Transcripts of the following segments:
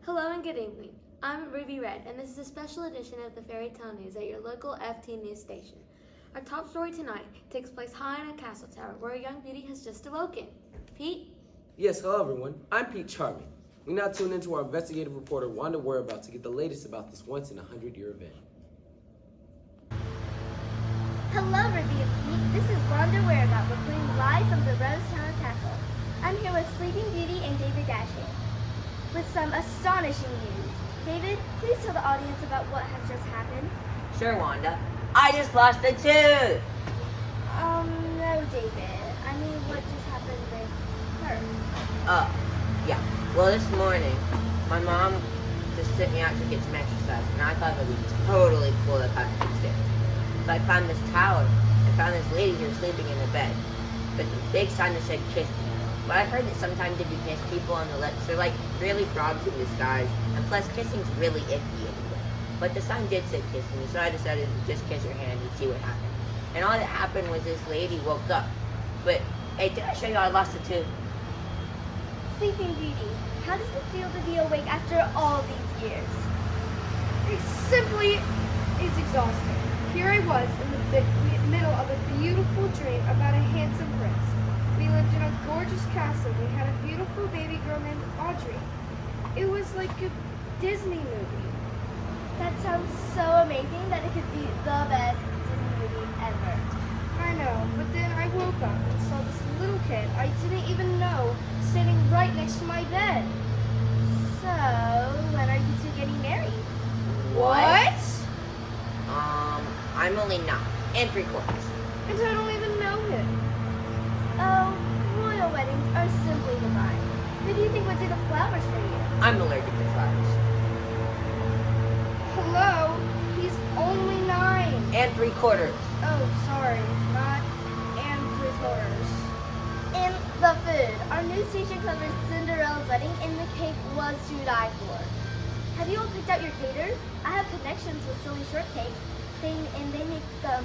Hello and good evening. I'm Ruby Red, and this is a special edition of the Fairy Tale News at your local FT news station. Our top story tonight takes place high in a castle tower where a young beauty has just awoken. Pete? Yes, hello everyone. I'm Pete Charming. We now tune into our investigative reporter Wanda Whereabout to get the latest about this once-in-a-100-year event. Hello, Ruby and Pete. This is Wanda Whereabout reporting live from the Rose Tower Castle. I'm here with Sleeping Beauty and David Dashing with some astonishing news. David, please tell the audience about what has just happened. Sure, Wanda. I just lost a tooth! No, David. I mean, what just happened with her? Yeah. Well, this morning, my mom just sent me out to get some exercise, and I thought it would be totally cool to climb some stairs. So I climbed this tower and found this lady here sleeping in the bed. But the big sign that said kiss me. But I've heard that sometimes if you kiss people on the lips, they're like really frogs in disguise, and plus kissing's really icky anyway. But the sign did say kiss me, so I decided to just kiss her hand and see what happened. And all that happened was this lady woke up. But, hey, did I show you I lost a tooth? Sleeping Beauty, how does it feel to be awake after all these years? It's exhausting. Here I was in the middle of a beautiful dream about a handsome prince. We lived in a gorgeous castle. We had a beautiful baby girl named Audrey. It was like a Disney movie. That sounds so amazing that it could be the best Disney movie ever. I know, but then I woke up and saw this little kid I didn't even know standing right next to my bed. So, when are you two getting married? What? I'm only 9 and 3/4. And I don't even know him. Oh, royal weddings are simply divine. Who do you think would do the flowers for you? I'm allergic to flowers. Hello? He's only 9. And 3/4. Oh, sorry. Not and 3/4. And the food. Our news station covers Cinderella's wedding and the cake was to die for. Have you all picked out your caterer? I have connections with Silly Shortcakes, and they make the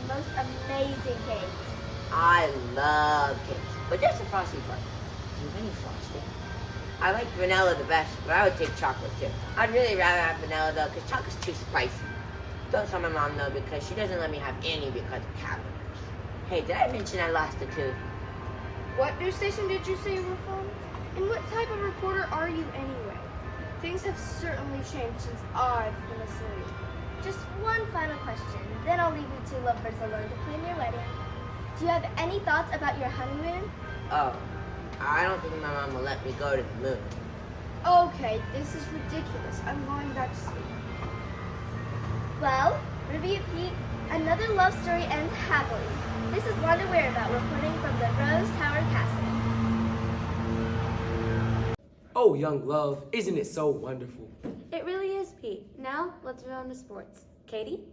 most amazing cakes. I love cakes, but there's a frosty part. Do you have any frosting? I like vanilla the best, but I would take chocolate too. I'd really rather have vanilla though, because chocolate's too spicy. Don't tell my mom though, because she doesn't let me have any because of cavernous. Hey, did I mention I lost a tooth? What news station did you say you were from? And what type of reporter are you anyway? Things have certainly changed since I've been asleep. Just one final question, then I'll leave you two lovebirds alone to plan your wedding. Do you have any thoughts about your honeymoon? Oh, I don't think my mom will let me go to the moon. Okay, this is ridiculous. I'm going back to sleep. Well, Ruby and Pete, another love story ends happily. This is Wanda Whereabout reporting from the Rose Tower Castle. Oh, young love, isn't it so wonderful? It really is, Pete. Now, let's move on to sports. Katie?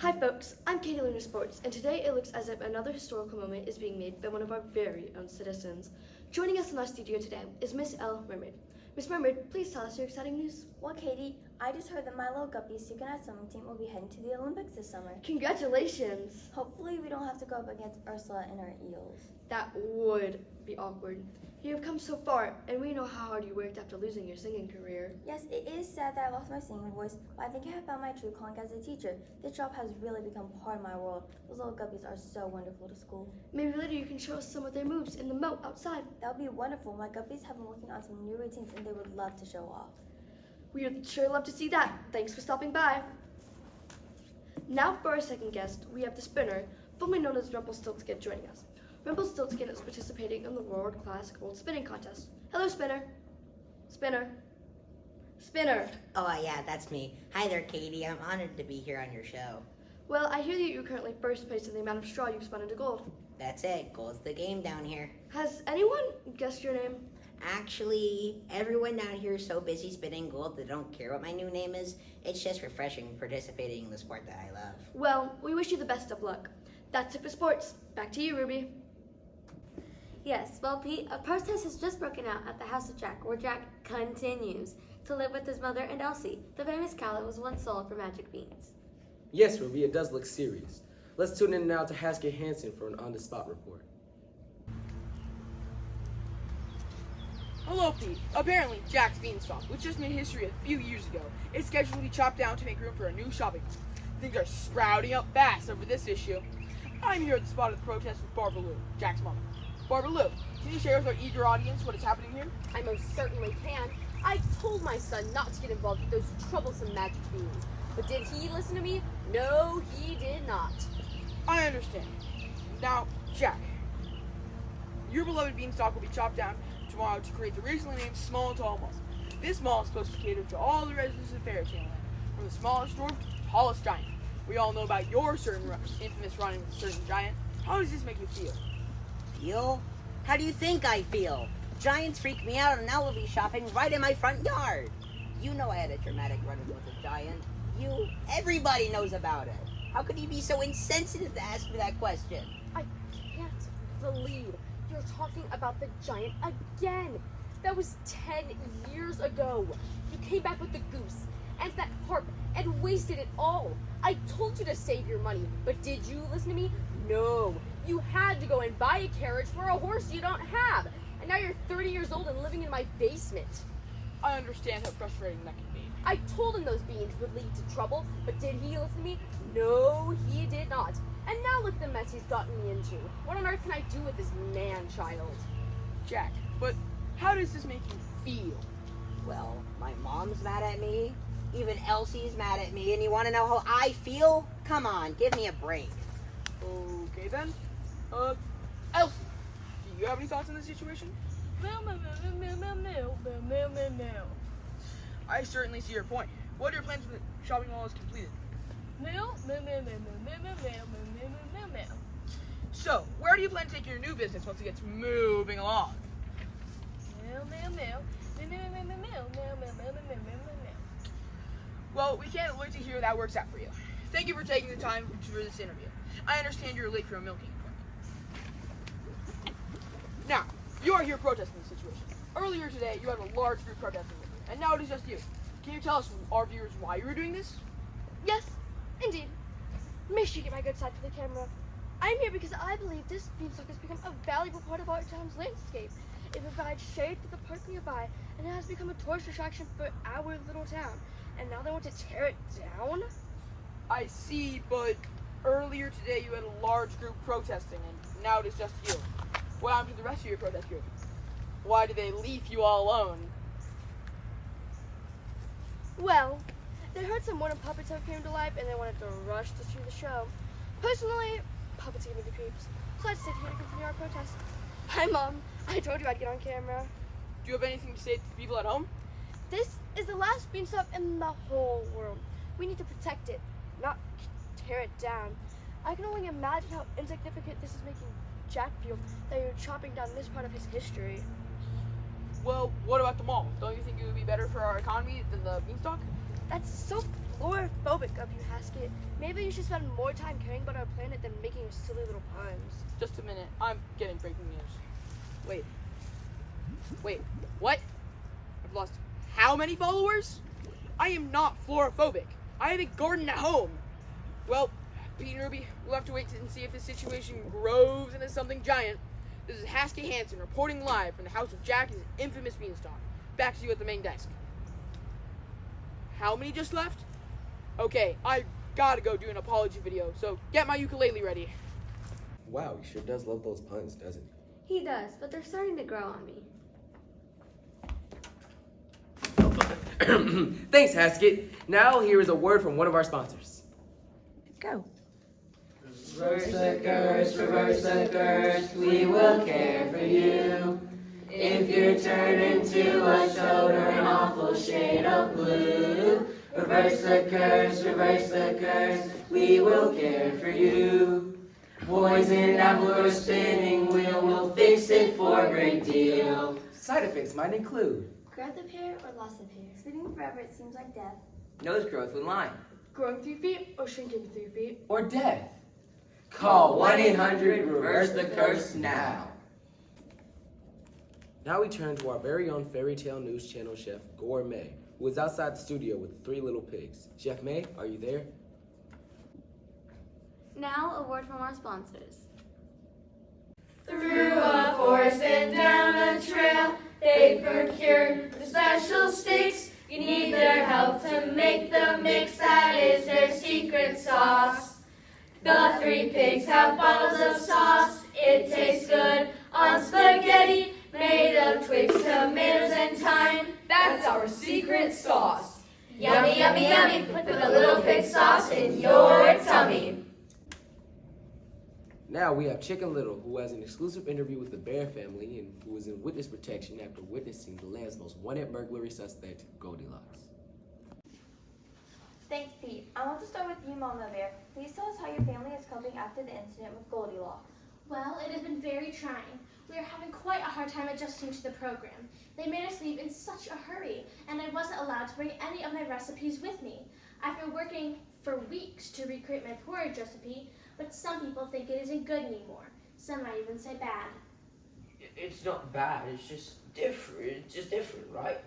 Hi folks, I'm Katie Luna Sports, and today it looks as if another historical moment is being made by one of our very own citizens. Joining us in our studio today is Miss L. Mermaid. Miss Mermaid, please tell us your exciting news. Well, Katie, I just heard that my little guppy synchronized swimming team will be heading to the Olympics this summer. Congratulations! Hopefully we don't have to go up against Ursula and her eels. That would be awkward. You have come so far, and we know how hard you worked after losing your singing career. Yes, it is sad that I lost my singing voice, but I think I have found my true calling as a teacher. This job has really become part of my world. Those little guppies are so wonderful to school. Maybe later you can show us some of their moves in the moat outside. That would be wonderful. My guppies have been working on some new routines and they would love to show off. We would sure love to see that. Thanks for stopping by. Now for our second guest, we have the spinner, formerly known as Rumpelstiltskin, joining us. Rumpelstiltskin is participating in the world-class gold spinning contest. Hello, Spinner. Spinner. Spinner. Oh, yeah, that's me. Hi there, Katie. I'm honored to be here on your show. Well, I hear that you're currently first place in the amount of straw you've spun into gold. That's it. Gold's the game down here. Has anyone guessed your name? Actually, everyone down here is so busy spinning gold they don't care what my new name is. It's just refreshing participating in the sport that I love. Well, we wish you the best of luck. That's it for sports. Back to you, Ruby. Yes, well, Pete, a protest has just broken out at the house of Jack, where Jack continues to live with his mother and Elsie, the famous cow that was once sold for magic beans. Yes, Ruby, it does look serious. Let's tune in now to Haskell Hansen for an on-the-spot report. Hello, Pete. Apparently, Jack's Beanstalk, which just made history a few years ago, is scheduled to be chopped down to make room for a new shopping mall. Things are sprouting up fast over this issue. I'm here at the spot of the protest with Barbara Lou, Jack's mom. Barbara Lou, can you share with our eager audience what is happening here? I most certainly can. I told my son not to get involved with those troublesome magic beans. But did he listen to me? No, he did not. I understand. Now, Jack, your beloved Beanstalk will be chopped down tomorrow to create the recently named Small and Tall Mall. This mall is supposed to cater to all the residents of Fairytale Land, from the smallest dwarf to the tallest giant. We all know about your infamous running with a certain giant. How does this make you feel? Feel? How do you think I feel? Giants freak me out, and now we'll be shopping right in my front yard. You know I had a traumatic run-in with a giant. Everybody knows about it. How could you be so insensitive to ask me that question? I can't believe you're talking about the giant again. That was 10 years ago. You came back with the goose and that harp and wasted it all. I told you to save your money, but did you listen to me? No. You had to go and buy a carriage for a horse you don't have. And now you're 30 years old and living in my basement. I understand how frustrating that can be. I told him those beans would lead to trouble, but did he listen to me? No, he did not. And now look at the mess he's gotten me into. What on earth can I do with this man-child? Jack, but how does this make you feel? Well, my mom's mad at me. Even Elsie's mad at me. And you want to know how I feel? Come on, give me a break. Okay then. Elsie, do you have any thoughts on this situation? I certainly see your point. What are your plans when the shopping mall is completed? So, where do you plan to take your new business once it gets moving along? Well, we can't wait to hear how that works out for you. Thank you for taking the time for this interview. I understand you're late for a milking appointment. Now, you are here protesting the situation. Earlier today, you had a large group protesting with you, and now it is just you. Can you tell us, our viewers, why you were doing this? Yes, indeed. Make sure you get my good side for the camera. I'm here because I believe this beanstalk has become a valuable part of our town's landscape. It provides shade for the park nearby, and it has become a tourist attraction for our little town. And now they want to tear it down? I see, but earlier today you had a large group protesting, and now it is just you. What happened to the rest of your protest group? Why did they leave you all alone? Well, they heard some modern puppets have came to life, and they wanted to rush to see the show. Personally, puppets give me the creeps, so I decided here to continue our protest. Hi, Mom. I told you I'd get on camera. Do you have anything to say to the people at home? This is the last beanstalk in the whole world. We need to protect it, not tear it down. I can only imagine how insignificant this is making Jack feel that you're chopping down this part of his history. Well, what about the mall? Don't you think it would be better for our economy than the beanstalk? That's so florophobic of you, Haskett. Maybe you should spend more time caring about our planet than making your silly little puns. Just a minute. I'm getting breaking news. Wait, what? I've lost how many followers? I am not florophobic. I have a garden at home. Well, Pete and Ruby, we'll have to wait and see if this situation grows into something giant. This is Haskett Hansen reporting live from the house of Jack and his infamous beanstalk. Back to you at the main desk. How many just left? Okay, I gotta go do an apology video, so get my ukulele ready. Wow, he sure does love those puns, doesn't He does, but they're starting to grow on me. he? Thanks, Haskett. Now here is a word from one of our sponsors. Go. Reverse the curse, we will care for you. If you're turned into a toad or an awful shade of blue, reverse the curse, we will care for you. Poisoned apple or spinning wheel, we'll fix it for a great deal. Side effects might include Growth of hair or loss of hair. Sleeping forever, it seems like death. Nose growth with Lyme. Growing 3 feet or shrinking 3 feet? or death. Call 1-800-REVERSE THE CURSE now. Now we turn to our very own Fairy Tale News Channel chef, Gourmet, who is outside the studio with 3 little pigs. Chef May, are you there? Now, a word from our sponsors. Through a forest and down a trail, they they procured the special sticks. You need their help to make the mix, that is their secret sauce. The three pigs have bottles of sauce, it tastes good on spaghetti, made of twigs, tomatoes, and thyme. That's our secret sauce. Yummy, yummy, yummy, put the little pig sauce in your tummy. Now we have Chicken Little, who has an exclusive interview with the Bear family and who is in witness protection after witnessing the land's most wanted burglary suspect, Goldilocks. Thanks, Pete. I want to start with you, Mama Bear. Please tell us how your family is coping after the incident with Goldilocks. Well, it has been very trying. We are having quite a hard time adjusting to the program. They made us leave in such a hurry, and I wasn't allowed to bring any of my recipes with me. I've been working for weeks to recreate my porridge recipe, but some people think it isn't good anymore. Some might even say bad. It's not bad, it's just different. It's just different, right?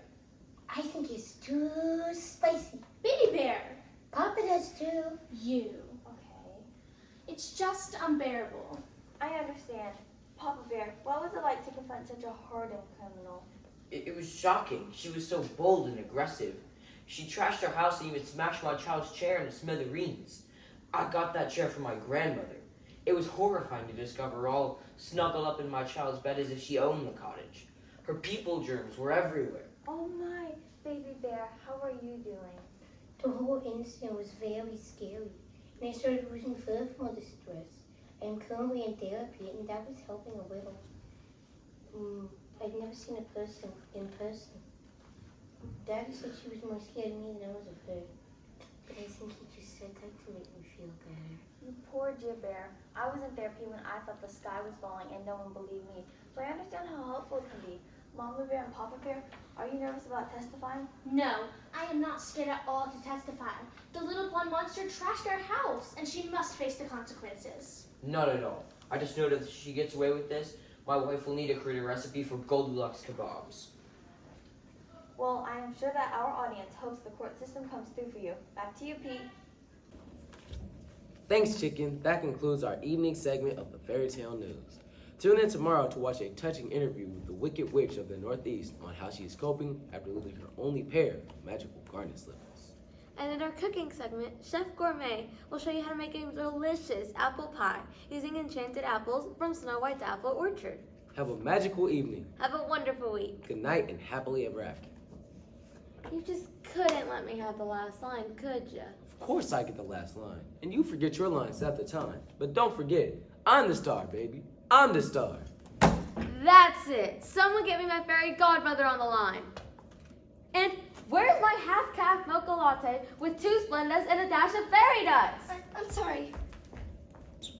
I think it's too spicy. Baby Bear! Papa does too. You. Okay. It's just unbearable. I understand. Papa Bear, what was it like to confront such a hardened criminal? It was shocking. She was so bold and aggressive. She trashed our house and even smashed my child's chair into smithereens. I got that chair from my grandmother. It was horrifying to discover her all snuggled up in my child's bed as if she owned the cottage. Her people germs were everywhere. Oh my, Baby Bear, how are you doing? The whole incident was very scary, and I started losing fur from all the stress. I'm currently in therapy, and that was helping a little. I'd never seen a person in person. Daddy said she was more scared of me than I was of her. But I think he just said that to make me feel better. You poor dear bear. I was in therapy when I thought the sky was falling and no one believed me. So I understand how helpful it can be. Mama Bear and Papa Bear, are you nervous about testifying? No, I am not scared at all to testify. The little blonde monster trashed our house, and she must face the consequences. Not at all. I just know that if she gets away with this, my wife will need to create a recipe for Goldilocks kebabs. Well, I am sure that our audience hopes the court system comes through for you. Back to you, Pete. Thanks, Chicken. That concludes our evening segment of the Fairy Tale News. Tune in tomorrow to watch a touching interview with the Wicked Witch of the Northeast on how she is coping after losing her only pair of magical garden slippers. And in our cooking segment, Chef Gourmet will show you how to make a delicious apple pie using enchanted apples from Snow White's apple orchard. Have a magical evening. Have a wonderful week. Good night and happily ever after. You just couldn't let me have the last line, could ya? Of course I get the last line. And you forget your lines at the time. But don't forget, I'm the star, baby. I'm the star. That's it. Someone get me my fairy godmother on the line. And where's my half-calf mocha latte with 2 Splendas and a dash of fairy dust? I'm sorry.